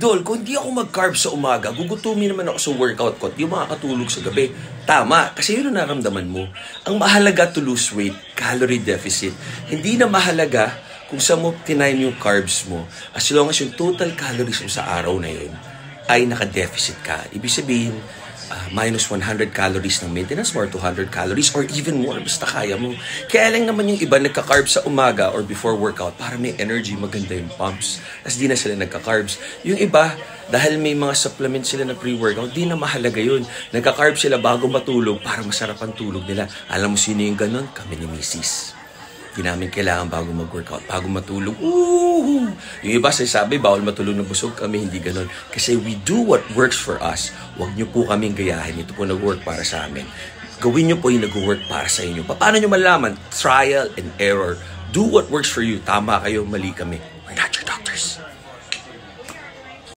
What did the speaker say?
Dol, kung hindi ako mag-carb sa umaga, gugutumin naman ako sa workout ko at di makakatulog sa gabi. Tama, kasi yun ang naramdaman mo. Ang mahalaga to lose weight, calorie deficit. Hindi na mahalaga kung saan mo tinime yung carbs mo. As long as yung total calories mo sa araw na yun ay naka-deficit ka. Ibig sabihin, minus 100 calories ng maintenance more, 200 calories or even more, basta kaya mo. Kaya lang naman yung iba nagka-carbs sa umaga or before workout para may energy, maganda yung pumps. Tapos di na sila nagka-carbs. Yung iba, dahil may mga supplements sila na pre-workout, di na mahalaga yun. Nagka-carbs sila bago matulog para masarap ang tulog nila. Alam mo sino yung ganun? Kami ni Mrs. Di namin kailangan bago mag-workout, bago matulog. Yung iba sabi, bawal matulog na busog, kami hindi ganun. Kasi we do what works for us. Huwag niyo po kaming gayahin. Ito po nag-work para sa amin. Gawin niyo po yung nag-work para sa inyo. Paano niyo malaman? Trial and error. Do what works for you. Tama kayo, mali kami. We're not your doctors.